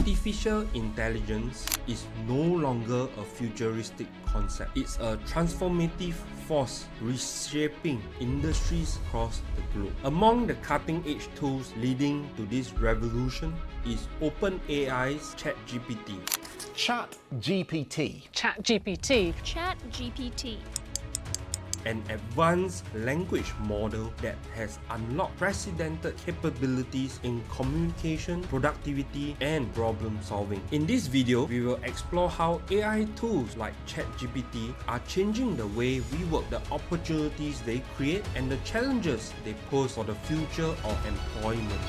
Artificial intelligence is no longer a futuristic concept. It's a transformative force reshaping industries across the globe. Among the cutting-edge tools leading to this revolution is OpenAI's ChatGPT. ChatGPT. ChatGPT. ChatGPT. An advanced language model that has unlocked precedented capabilities in communication, productivity, and problem solving. In this video, we will explore how AI tools like ChatGPT are changing the way we work, the opportunities they create, and the challenges they pose for the future of employment.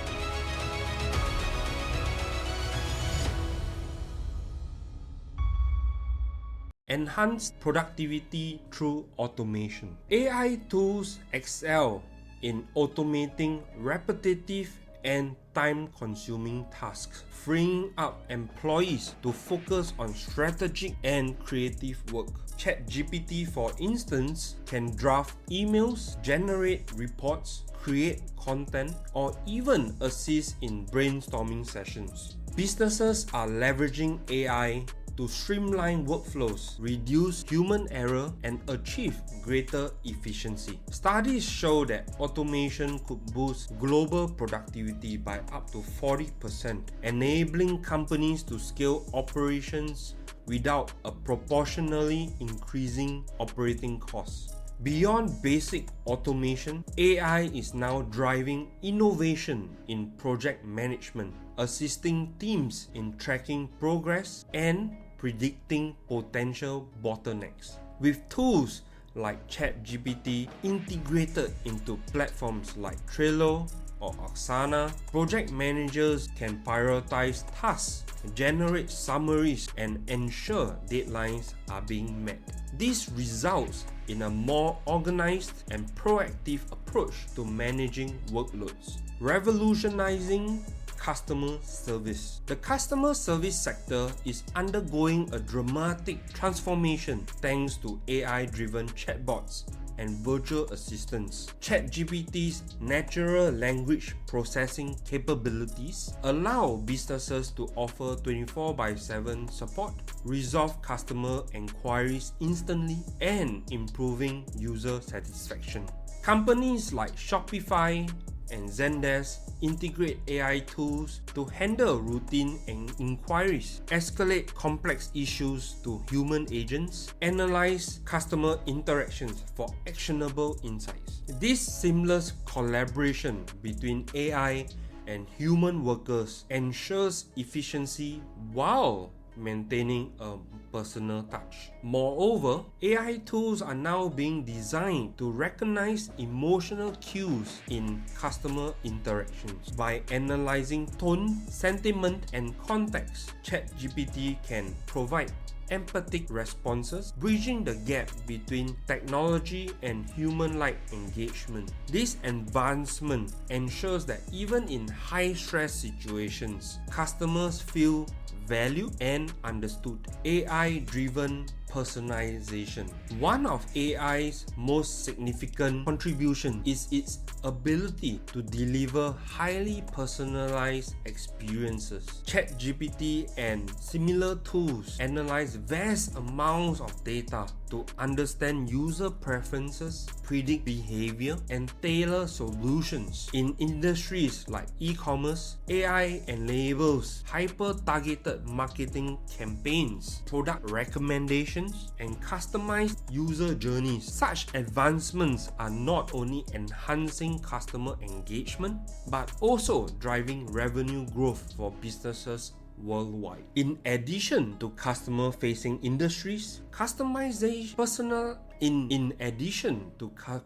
Enhance productivity through automation. AI tools excel in automating repetitive and time-consuming tasks, freeing up employees to focus on strategic and creative work. ChatGPT, for instance, can draft emails, generate reports, create content, or even assist in brainstorming sessions. Businesses are leveraging AI to streamline workflows, reduce human error, and achieve greater efficiency. Studies show that automation could boost global productivity by up to 40%, enabling companies to scale operations without a proportionally increasing operating costs. Beyond basic automation, AI is now driving innovation in project management, assisting teams in tracking progress and predicting potential bottlenecks. With tools like ChatGPT integrated into platforms like Trello or Asana, project managers can prioritize tasks, generate summaries, and ensure deadlines are being met. This results in a more organized and proactive approach to managing workloads, revolutionizing customer service. The customer service sector is undergoing a dramatic transformation thanks to AI-driven chatbots and virtual assistants. ChatGPT's natural language processing capabilities allow businesses to offer 24/7 support, resolve customer inquiries instantly, and improving user satisfaction. Companies like Shopify and Zendesk integrate AI tools to handle routine inquiries, escalate complex issues to human agents, analyze customer interactions for actionable insights. This seamless collaboration between AI and human workers ensures efficiency while maintaining a personal touch. Moreover, AI tools are now being designed to recognize emotional cues in customer interactions. By analyzing tone, sentiment, and context, ChatGPT can provide empathic responses, bridging the gap between technology and human-like engagement. This advancement ensures that even in high-stress situations, customers feel valued and understood. AI-driven personalization. One of AI's most significant contributions is its ability to deliver highly personalized experiences. ChatGPT and similar tools analyze vast amounts of data to understand user preferences, predict behavior, and tailor solutions. In industries like e-commerce, AI enables hyper-targeted marketing campaigns, product recommendations, and customized user journeys. Such advancements are not only enhancing customer engagement, but also driving revenue growth for businesses worldwide. In addition to customer-facing industries,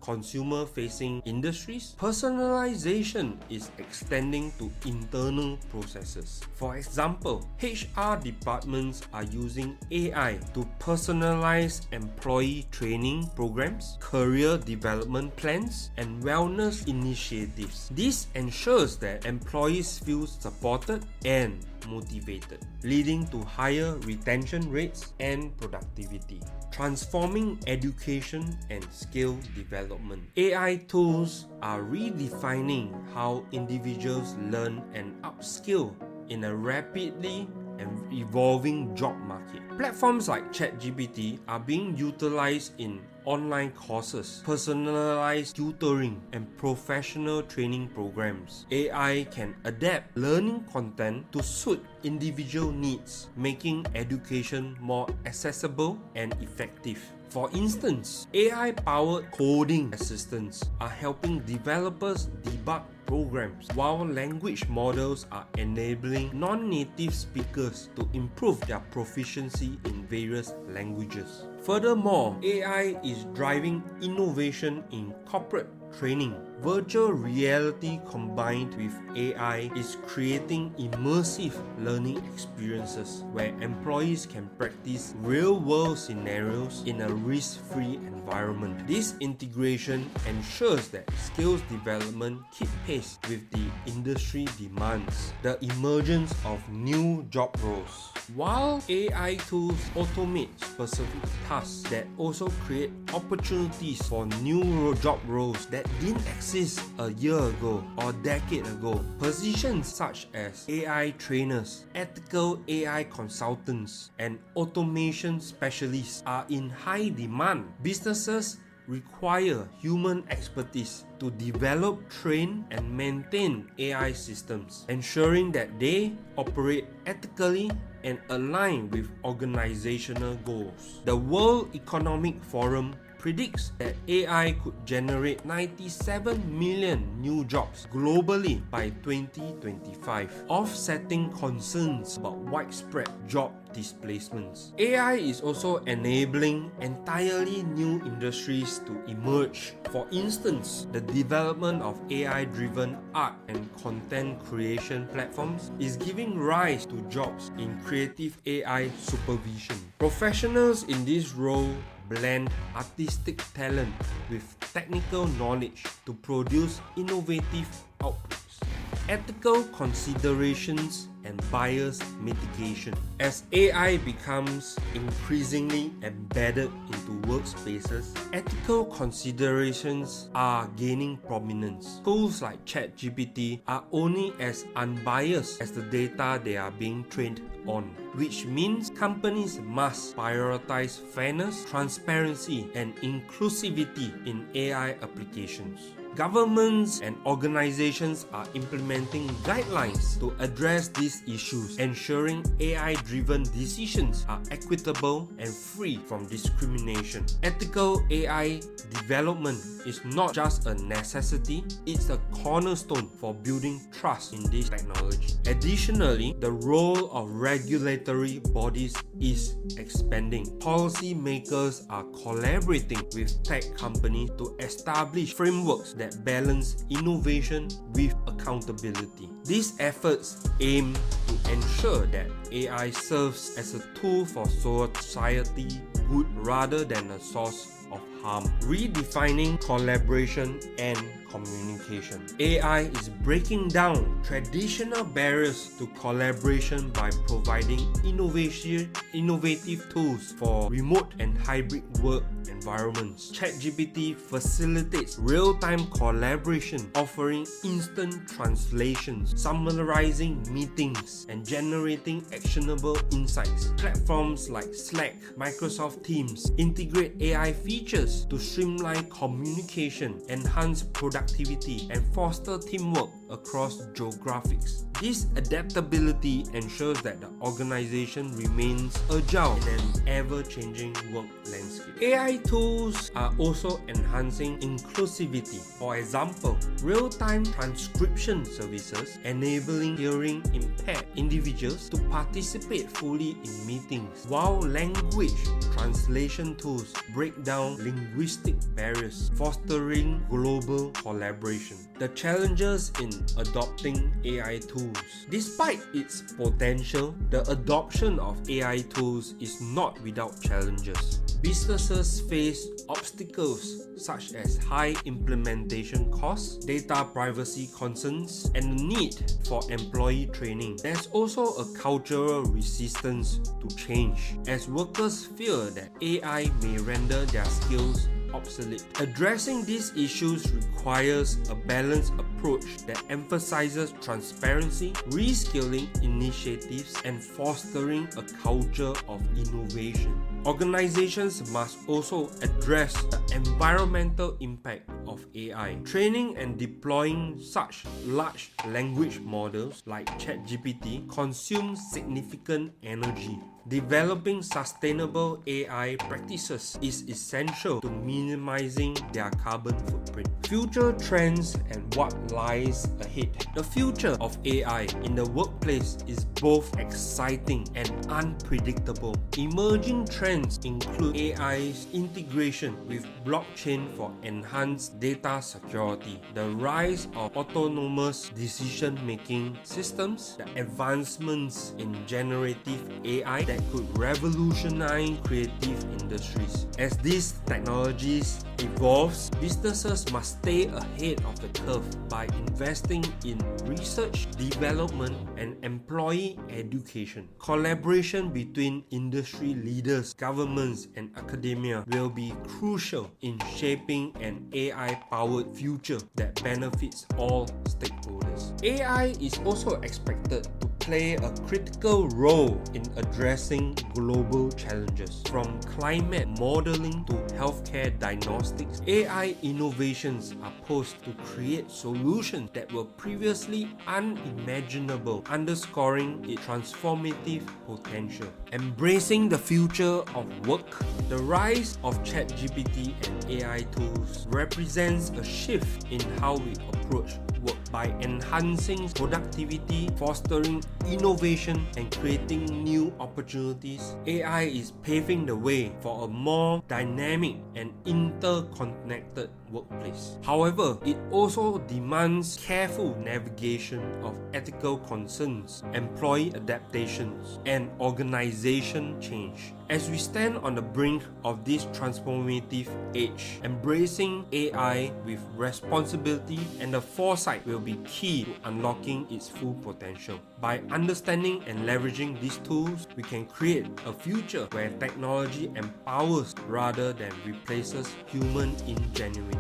consumer-facing industries, personalization is extending to internal processes. For example, HR departments are using AI to personalize employee training programs, career development plans, and wellness initiatives. This ensures that employees feel supported and motivated, leading to higher retention rates and productivity. Transforming education and skill development. AI tools are redefining how individuals learn and upskill in a rapidly and evolving job market. Platforms like ChatGPT are being utilized in online courses, personalized tutoring, and professional training programs. AI can adapt learning content to suit individual needs, making education more accessible and effective. For instance, AI-powered coding assistants are helping developers debug programs, while language models are enabling non-native speakers to improve their proficiency in various languages. Furthermore, AI is driving innovation in corporate training. Virtual reality combined with AI is creating immersive learning experiences where employees can practice real-world scenarios in a risk-free environment. This integration ensures that skills development keep pace with the industry demands. The emergence of new job roles. While AI tools automate specific tasks, that also create opportunities for new job roles that didn't exist a year ago or decade ago. Positions such as AI trainers, ethical AI consultants, and automation specialists are in high demand. Businesses require human expertise to develop, train, and maintain AI systems, ensuring that they operate ethically and align with organizational goals. The World Economic Forum predicts that AI could generate 97 million new jobs globally by 2025, offsetting concerns about widespread job displacements. AI is also enabling entirely new industries to emerge. For instance, the development of AI-driven art and content creation platforms is giving rise to jobs in creative AI supervision. Professionals in this role blend artistic talent with technical knowledge to produce innovative outputs. Ethical considerations and bias mitigation. As AI becomes increasingly embedded into workspaces, ethical considerations are gaining prominence. Tools like ChatGPT are only as unbiased as the data they are being trained on, which means companies must prioritize fairness, transparency, and inclusivity in AI applications. Governments and organizations are implementing guidelines to address these issues, ensuring AI-driven decisions are equitable and free from discrimination. Ethical AI development is not just a necessity, it's a cornerstone for building trust in this technology. Additionally, the role of regulatory bodies is expanding. Policymakers are collaborating with tech companies to establish frameworks that balance innovation with accountability. These efforts aim to ensure that AI serves as a tool for society good rather than a source of harm, redefining collaboration and communication. AI is breaking down traditional barriers to collaboration by providing innovative tools for remote and hybrid work environments. ChatGPT facilitates real-time collaboration, offering instant translations, summarizing meetings, and generating actionable insights. Platforms like Slack, Microsoft Teams integrate AI features to streamline communication, enhance productivity, and foster teamwork across geographies. This adaptability ensures that the organization remains agile in an ever-changing work landscape. AI tools are also enhancing inclusivity. For example, real-time transcription services enabling hearing impaired individuals to participate fully in meetings, while language translation tools break down linguistic barriers, fostering global collaboration. The challenges in adopting AI tools. Despite its potential, the adoption of AI tools is not without challenges. Businesses face obstacles such as high implementation costs, data privacy concerns, and the need for employee training. There's also a cultural resistance to change, as workers fear that AI may render their skills obsolete. Addressing these issues requires a balanced approach approach that emphasizes transparency, reskilling initiatives, and fostering a culture of innovation. Organizations must also address the environmental impact of AI. Training and deploying such large language models like ChatGPT consumes significant energy. Developing sustainable AI practices is essential to minimizing their carbon footprint. Future trends and what lies ahead. The future of AI in the workplace is both exciting and unpredictable. Emerging trends include AI's integration with blockchain for enhanced data security, the rise of autonomous decision-making systems, the advancements in generative AI that could revolutionize creative industries. As these technologies evolves, businesses must stay ahead of the curve by investing in research, development, and employee education. Collaboration between industry leaders, governments, and academia will be crucial in shaping an AI-powered future that benefits all stakeholders. AI is also expected to play a critical role in addressing global challenges. From climate modeling to healthcare diagnostics, AI innovations are posed to create solutions that were previously unimaginable, underscoring its transformative potential. Embracing the future of work, the rise of ChatGPT and AI tools represents a shift in how we approach work. By enhancing productivity, fostering innovation, and creating new opportunities, AI is paving the way for a more dynamic and interconnected workplace. However, it also demands careful navigation of ethical concerns, employee adaptations, and organization change. As we stand on the brink of this transformative age, embracing AI with responsibility and the foresight will be key to unlocking its full potential. By understanding and leveraging these tools, we can create a future where technology empowers rather than replaces human ingenuity.